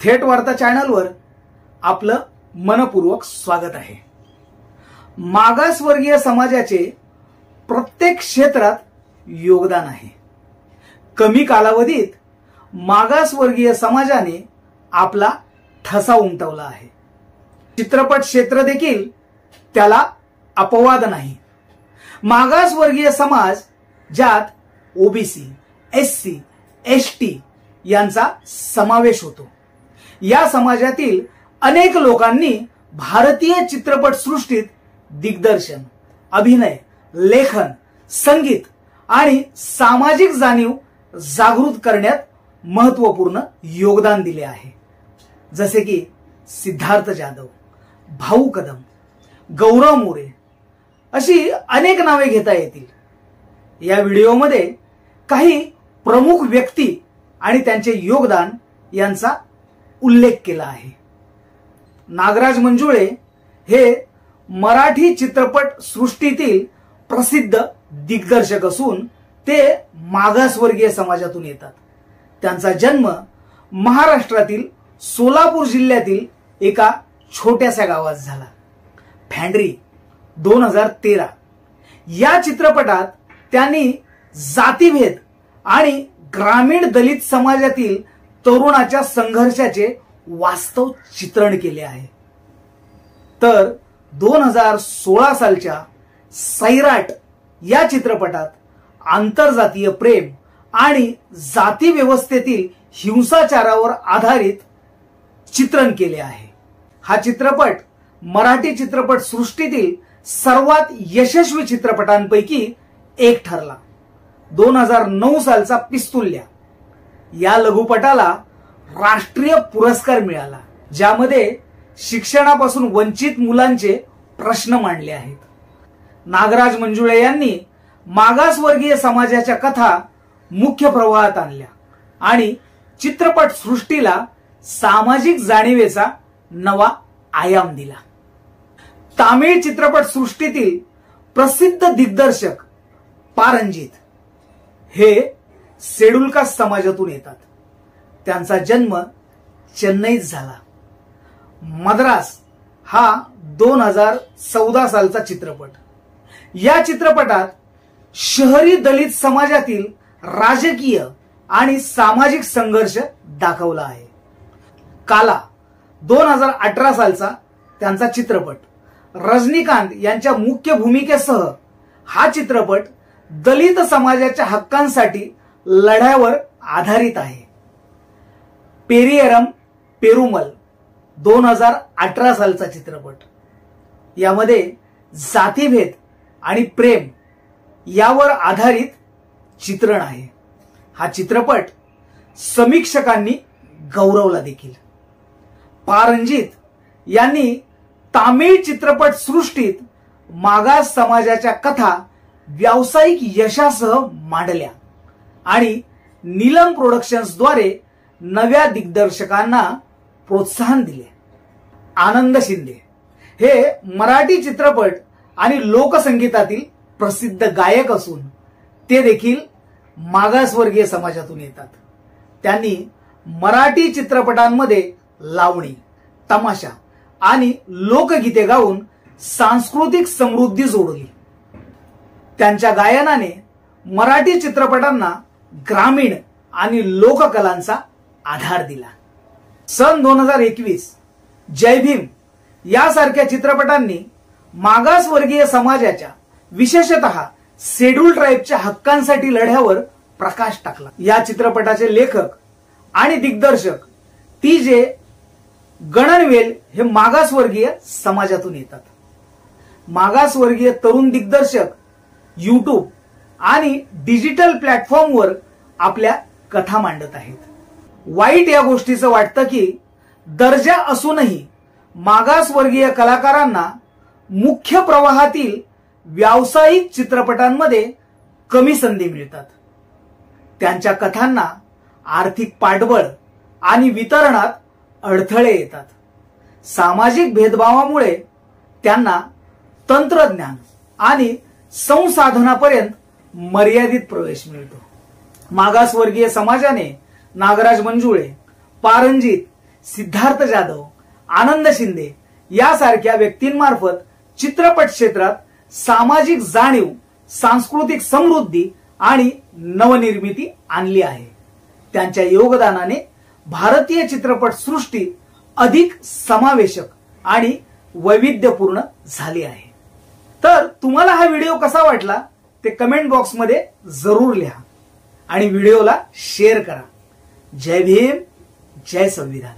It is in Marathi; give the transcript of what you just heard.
थेट वार्ता चॅनलवर आपलं मनपूर्वक स्वागत आहे। मागासवर्गीय समाजाचे प्रत्येक क्षेत्रात योगदान आहे। कमी कालावधीत मागासवर्गीय समाजाने आपला ठसा उमटवला आहे। चित्रपट क्षेत्र देखील त्याला अपवाद नाही। मागासवर्गीय समाज ज्यात ओबीसी, एससी, एसटी यांचा समावेश होतो। या समाजातील अनेक लोकांनी भारतीय चित्रपट सृष्टीत दिग्दर्शन, अभिनय, लेखन, संगीत आणि सामाजिक जाणीव जागृत करण्यात महत्त्वपूर्ण योगदान दिले आहे। जसे की सिद्धार्थ जाधव, भाऊ कदम, गौरव मोरे अशी अनेक नावे घेता येतील। या व्हिडिओमध्ये काही प्रमुख व्यक्ती आणि त्यांचे योगदान यांचा उल्लेख केला आहे। नागराज मंजुळे हे मराठी चित्रपट सृष्टीतील प्रसिद्ध दिग्दर्शक असून ते मागासवर्गीय समाजातून येतात। त्यांचा जन्म महाराष्ट्रातील सोलापूर जिल्ह्यातील एका छोट्याशा गावात झाला। फॅन्ड्री 2013 या चित्रपटात त्यांनी जातीभेद आणि ग्रामीण दलित समाजातील तरुणाच्या संघर्षाचे वास्तव चित्रण केले आहे। तर 2016 सालच्या सैराट या चित्रपटात आंतरजातीय प्रेम आणि जाती व्यवस्थेतील हिंसाचारावर आधारित चित्रण केले आहे। हा चित्रपट मराठी चित्रपट सृष्टीतील सर्वात यशस्वी चित्रपटांपैकी एक ठरला। 2009 सालचा पिस्तुल्या या लघुपटाला राष्ट्रीय पुरस्कार मिळाला, ज्यामध्ये शिक्षणापासून वंचित मुलांचे प्रश्न मांडले आहेत। नागराज मंजुळे यांनी मागासवर्गीय समाजाच्या कथा मुख्य प्रवाहात आणल्या आणि चित्रपट सृष्टीला सामाजिक जाणीवेचा नवा आयाम दिला। तामिळ चित्रपट सृष्टीतील प्रसिद्ध दिग्दर्शक पारंजित हे शेड्यूल कास्ट समाजातून येतात। त्यांचा जन्म चेन्नईत झाला। मद्रास हा 2014 सालचा चित्रपट। या चित्रपटात शहरी दलित समाजातील राजकीय आणि सामाजिक संघर्ष दाखवला आहे। काला 2018 सालचा त्यांचा चित्रपट। रजनीकांत यांच्या मुख्य भूमिकेसह हा चित्रपट दलित समाजाच्या हक्कांसाठी लढ्यावर आधारित आहे। पेरियरम पेरुमल 2018 सालचा चित्रपट। यामध्ये जातीभेद आणि प्रेम यावर आधारित चित्रण आहे। हा चित्रपट समीक्षकांनी गौरवला देखील। पारंजित यांनी तामिळ चित्रपट सृष्टीत मागास समाजाच्या कथा व्यावसायिक यशासह मांडल्या आणि नीलम प्रोडक्शन्सद्वारे नव्या दिग्दर्शकांना प्रोत्साहन दिले। आनंद शिंदे हे मराठी चित्रपट आणि लोकसंगीतातील प्रसिद्ध गायक असून ते देखील मागासवर्गीय समाजातून येतात। त्यांनी मराठी चित्रपटांमध्ये लावणी, तमाशा आणि लोकगीते गाऊन सांस्कृतिक समृद्धी जोडली। त्यांच्या गायनाने मराठी चित्रपटांना ग्रामीण आणि लोककलांचा आधार दिला। सन 2021 जय भीम यासारख्या चित्रपटांनी मागासवर्गीय समाजाच्या विशेषतः शेड्यूल ट्राइबच्या हक्कांसाठी लढ्यावर प्रकाश टाकला। या चित्रपटाचे लेखक आणि दिग्दर्शक TJ गणनवेल हे मागासवर्गीय समाजातून येतात। मागासवर्गीय तरुण दिग्दर्शक YouTube आणि डिजिटल प्लॅटफॉर्मवर आपल्या कथा मांडत आहेत। वाईट या गोष्टीचं वाटतं की दर्जा असूनही मागासवर्गीय कलाकारांना मुख्य प्रवाहातील व्यावसायिक चित्रपटांमध्ये कमी संधी मिळतात। त्यांच्या कथांना आर्थिक पाठबळ आणि वितरणात अडथळे येतात। सामाजिक भेदभावामुळे त्यांना तंत्रज्ञान आणि संसाधनापर्यंत मर्यादित प्रवेश मिळतो। मागासवर्गीय समाजाने नागराज मंजुळे, पारंजित सिद्धार्थ जाधव, आनंद शिंदे यासारख्या व्यक्तींमार्फत चित्रपट क्षेत्रात सामाजिक जाणीव, सांस्कृतिक समृद्धी आणि नवनिर्मिती आणली आहे. त्यांच्या योगदानाने भारतीय चित्रपट सृष्टी अधिक समावेशक आणि वैविध्यपूर्ण झाली आहे. तर तुम्हाला हा व्हिडिओ कसा वाटला ते कमेंट बॉक्समध्ये जरूर लिहा आणि व्हिडिओला शेअर करा. जय भीम, जय संविधान.